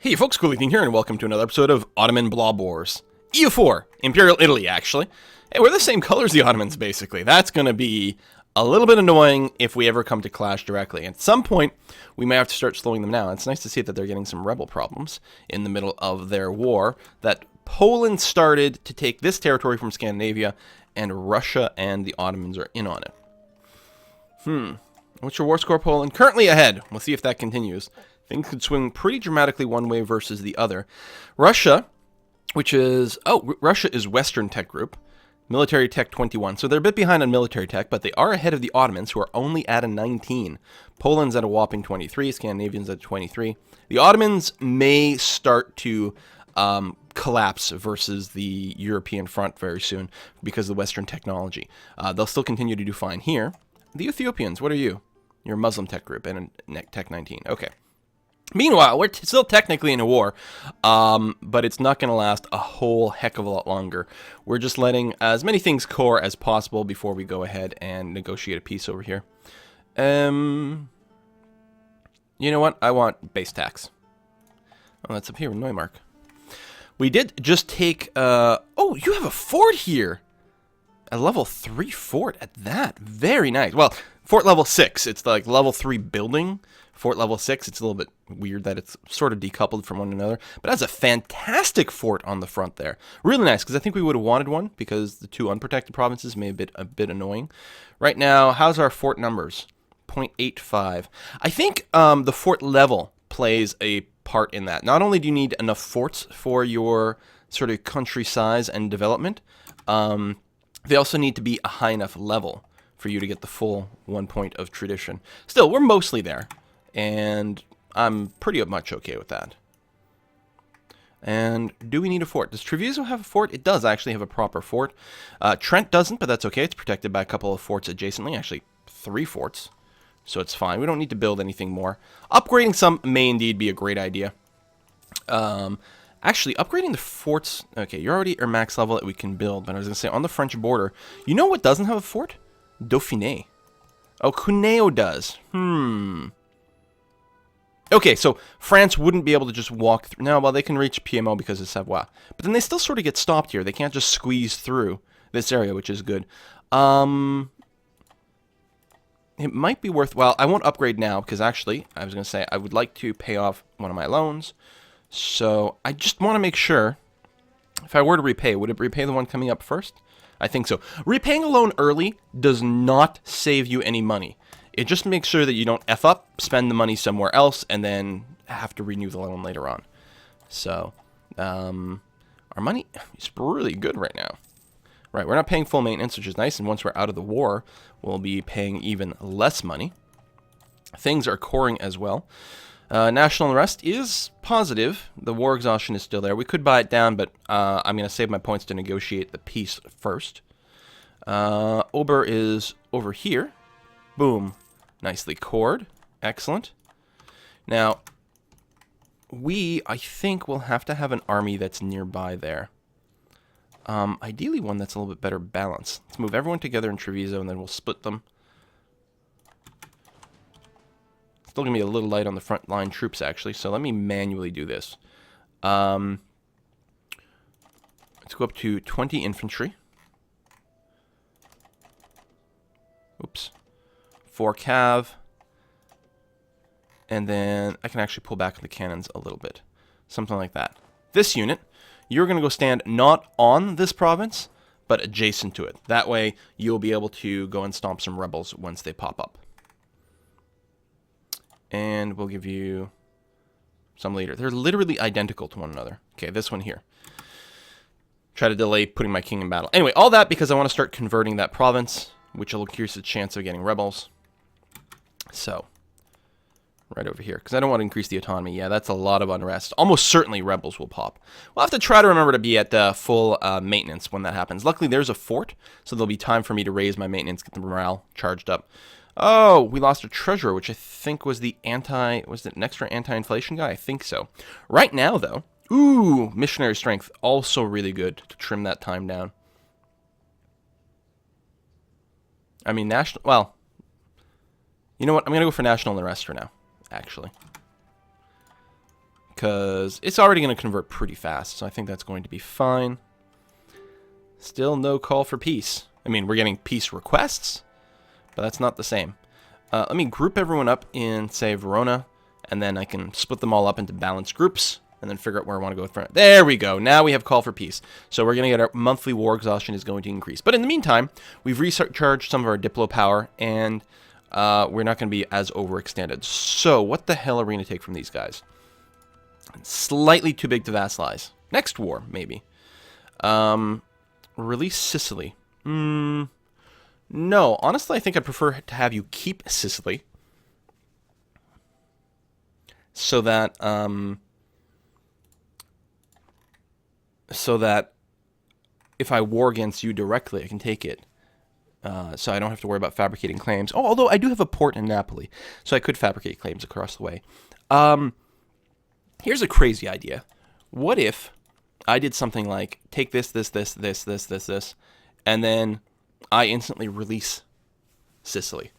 Hey folks, Cool18 here, and welcome to another episode of Ottoman Blob Wars. EU4, Imperial Italy, actually. Hey, we're the same color as the Ottomans, basically. That's going to be a little bit annoying if we ever come to clash directly. At some point, we may have to start slowing them down. It's nice to see that they're getting some rebel problems in the middle of their war, that Poland started to take this territory from Scandinavia, and Russia and the Ottomans are in on it. What's your war score, Poland? Currently ahead. We'll see if that continues. Things could swing pretty dramatically one way versus the other. Russia, which is... Russia is Western Tech Group. Military Tech 21. So they're a bit behind on military tech, but they are ahead of the Ottomans, who are only at a 19. Poland's at a whopping 23. Scandinavians at 23. The Ottomans may start to collapse versus the European front very soon because of the Western technology. They'll still continue to do fine here. The Ethiopians, what are you? You're a Muslim tech group and a Tech 19. Okay. Meanwhile, we're still technically in a war, but it's not going to last a whole heck of a lot longer. We're just letting as many things core as possible before we go ahead and negotiate a peace over here. You know what? I want base tax. Oh, that's up here in Neumark. We did just take... oh, you have a fort here! A level 3 fort at that. Very nice. Well, fort level 6. It's like level 3 building. Fort level 6, it's a little bit weird that it's sort of decoupled from one another. But that's a fantastic fort on the front there. Really nice, because I think we would have wanted one, because the two unprotected provinces may have been a bit annoying. Right now, how's our fort numbers? 0.85. I think the fort level plays a part in that. Not only do you need enough forts for your sort of country size and development, they also need to be a high enough level for you to get the full 1 point of tradition. Still, we're mostly there. And I'm pretty much okay with that. And do we need a fort? Does Treviso have a fort? It does actually have a proper fort. Trent doesn't, but that's okay. It's protected by a couple of forts adjacently. Actually, 3 forts. So it's fine. We don't need to build anything more. Upgrading some may indeed be a great idea. Actually, upgrading the forts... Okay, you're already at max level that we can build. But I was going to say, on the French border... You know what doesn't have a fort? Dauphiné. Oh, Cuneo does. Okay, so France wouldn't be able to just walk through. No, well, they can reach PMO because of Savoie. But then they still sort of get stopped here. They can't just squeeze through this area, which is good. It might be worth... Well, I won't upgrade now because actually, I was going to say, I would like to pay off one of my loans. So I just want to make sure, if I were to repay, would it repay the one coming up first? I think so. Repaying a loan early does not save you any money. It just makes sure that you don't F up, spend the money somewhere else, and then have to renew the loan later on. So, our money is really good right now. Right, we're not paying full maintenance, which is nice, and once we're out of the war, we'll be paying even less money. Things are coring as well. National unrest is positive. The war exhaustion is still there. We could buy it down, but I'm going to save my points to negotiate the peace first. Ober is over here. Boom. Nicely cored. Excellent. Now, I think, will have to have an army that's nearby there. Ideally one that's a little bit better balanced. Let's move everyone together in Treviso, and then we'll split them. Still going to be a little light on the front line troops, actually, so let me manually do this. Let's go up to 20 infantry. Oops. 4 cav, and then I can actually pull back the cannons a little bit. Something like that. This unit, you're going to go stand not on this province, but adjacent to it. That way, you'll be able to go and stomp some rebels once they pop up. And we'll give you some later. They're literally identical to one another. Okay, this one here. Try to delay putting my king in battle. Anyway, all that because I want to start converting that province, which will increase the chance of getting rebels. So, right over here, because I don't want to increase the autonomy. Yeah, that's a lot of unrest. Almost certainly rebels will pop. We'll have to try to remember to be at full maintenance when that happens. Luckily, there's a fort, so there'll be time for me to raise my maintenance, get the morale charged up. Oh, we lost a treasurer, which I think was the was it an extra anti-inflation guy? I think so. Right now, though, ooh, missionary strength, also really good to trim that time down. I mean, well, you know what? I'm going to go for national unrest for now, actually. because it's already going to convert pretty fast, so I think that's going to be fine. Still no call for peace. I mean, we're getting peace requests, but that's not the same. Let me group everyone up in, say, Verona, and then I can split them all up into balanced groups, and then figure out where I want to go with front. There we go. Now we have call for peace. So we're going to get our monthly war exhaustion is going to increase. But in the meantime, we've recharged some of our Diplo power, and we're not going to be as overextended. So what the hell are we going to take from these guys? Slightly too big to vassalize. Next war, maybe. Release Sicily. No, honestly, I think I'd prefer to have you keep Sicily. So that, if I war against you directly, I can take it. So I don't have to worry about fabricating claims. Oh, although I do have a port in Napoli, so I could fabricate claims across the way. Here's a crazy idea. What if I did something like take this, and then I instantly release Sicily?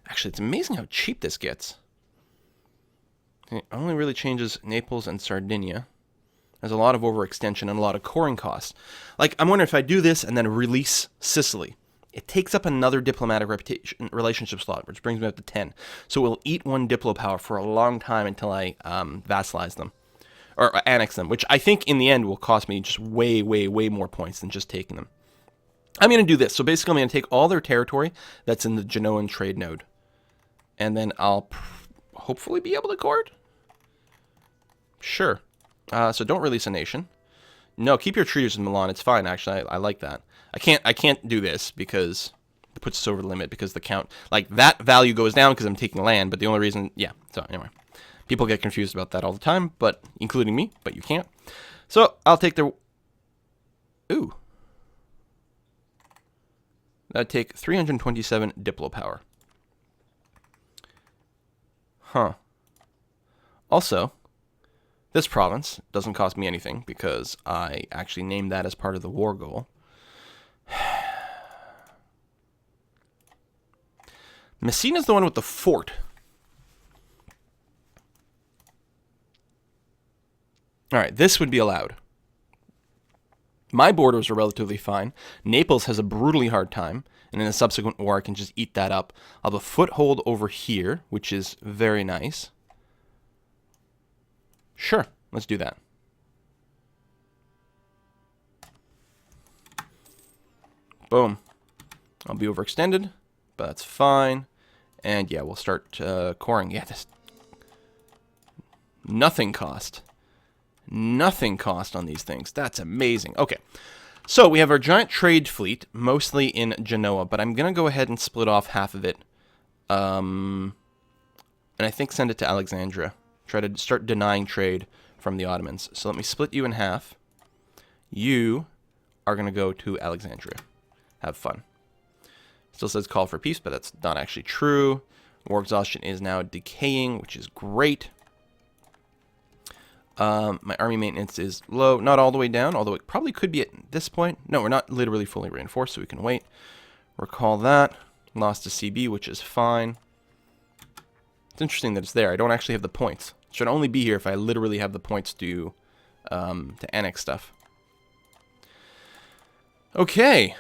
Actually, it's amazing how cheap this gets. It only really changes Naples and Sardinia. There's a lot of overextension and a lot of coring costs. Like, I'm wondering if I do this and then release Sicily, it takes up another diplomatic relationship slot, which brings me up to 10. So we'll eat one Diplo power for a long time until I vassalize them. Or annex them, which I think in the end will cost me just way, way, way more points than just taking them. I'm going to do this. So basically I'm going to take all their territory that's in the Genoan trade node. And then I'll hopefully be able to court? Sure. So don't release a nation. No, keep your treaters in Milan. It's fine, actually. I like that. I can't do this because it puts us over the limit because the count, like, that value goes down because I'm taking land, but the only reason, yeah. So anyway, people get confused about that all the time, but including me, but you can't. So I'll take their, ooh. That'd take 327 Diplo power. Huh. Also, this province doesn't cost me anything because I actually named that as part of the war goal. Messina's the one with the fort. Alright, this would be allowed. My borders are relatively fine. Naples has a brutally hard time, and in a subsequent war I can just eat that up. I'll have a foothold over here, which is very nice. Sure, let's do that. Boom. I'll be overextended, but that's fine. And yeah, we'll start coring. Yeah, this... Nothing cost. Nothing cost on these things. That's amazing. Okay, so we have our giant trade fleet, mostly in Genoa, but I'm going to go ahead and split off half of it. And I think send it to Alexandria. Try to start denying trade from the Ottomans. So let me split you in half. You are going to go to Alexandria. Have fun. Still says call for peace, but that's not actually true. War exhaustion is now decaying, which is great. My army maintenance is low. Not all the way down, although it probably could be at this point. No, we're not literally fully reinforced, so we can wait. Recall that. Lost to CB, which is fine. It's interesting that it's there. I don't actually have the points. It should only be here if I literally have the points to annex stuff. Okay.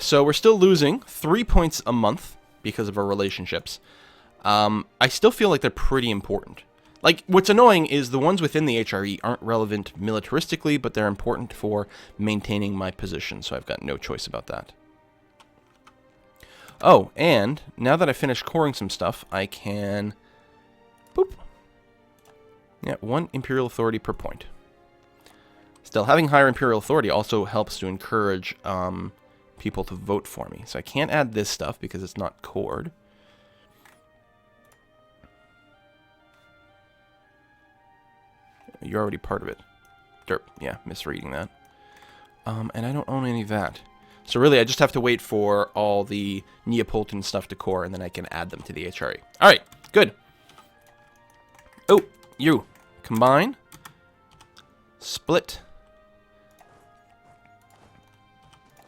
So we're still losing 3 points a month because of our relationships. I still feel like they're pretty important. Like, what's annoying is the ones within the HRE aren't relevant militaristically, but they're important for maintaining my position, so I've got no choice about that. Oh, and now that I finished coring some stuff, I can... Boop. Yeah, 1 Imperial Authority per point. Still, having higher Imperial Authority also helps to encourage people to vote for me. So I can't add this stuff because it's not cored. You're already part of it. Derp. Yeah, misreading that. And I don't own any of that. So really, I just have to wait for all the Neapolitan stuff to core, and then I can add them to the HRE. Alright, good. Oh, you. Combine. Split.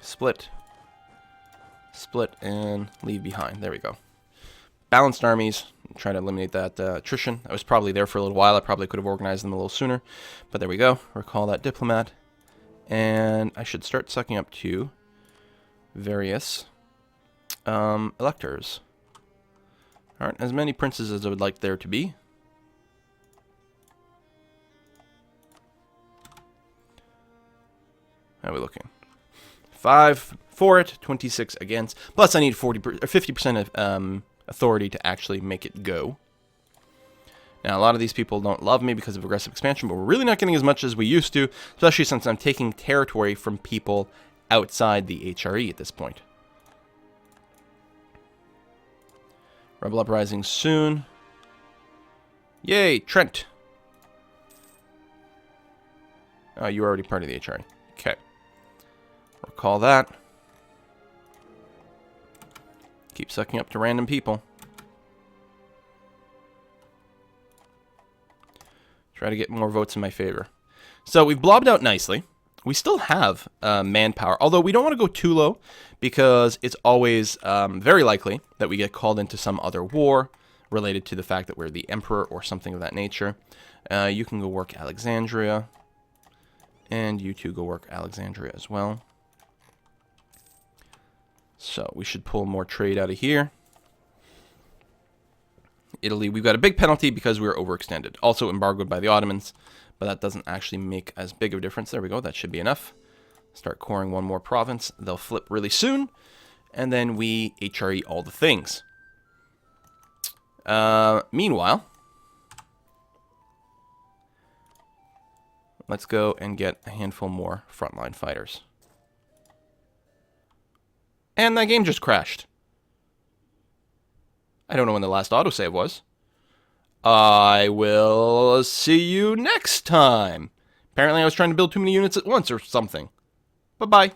Split. Split, and leave behind. There we go. Balanced armies. try to eliminate that attrition. I was probably there for a little while. I probably could have organized them a little sooner. But there we go. Recall that diplomat. And I should start sucking up to various electors. Aren't as many princes as I would like there to be. How are we looking? 5 for it, 26 against. Plus, I need 50% of authority to actually make it go. Now, a lot of these people don't love me because of aggressive expansion, but we're really not getting as much as we used to, especially since I'm taking territory from people outside the HRE at this point. Rebel uprising soon. Yay, Trent. Oh, you're already part of the HRE. Okay. Recall that. Keep sucking up to random people. Try to get more votes in my favor. So we've blobbed out nicely. We still have manpower, although we don't want to go too low because it's always very likely that we get called into some other war related to the fact that we're the emperor or something of that nature. You can go work Alexandria, and you two go work Alexandria as well. So we should pull more trade out of here. Italy, we've got a big penalty because we were overextended. Also embargoed by the Ottomans, but that doesn't actually make as big of a difference. There we go, that should be enough. Start coring one more province. They'll flip really soon, and then we HRE all the things. Meanwhile, let's go and get a handful more frontline fighters. And that game just crashed. I don't know when the last autosave was. I will see you next time. Apparently I was trying to build too many units at once or something. Bye-bye.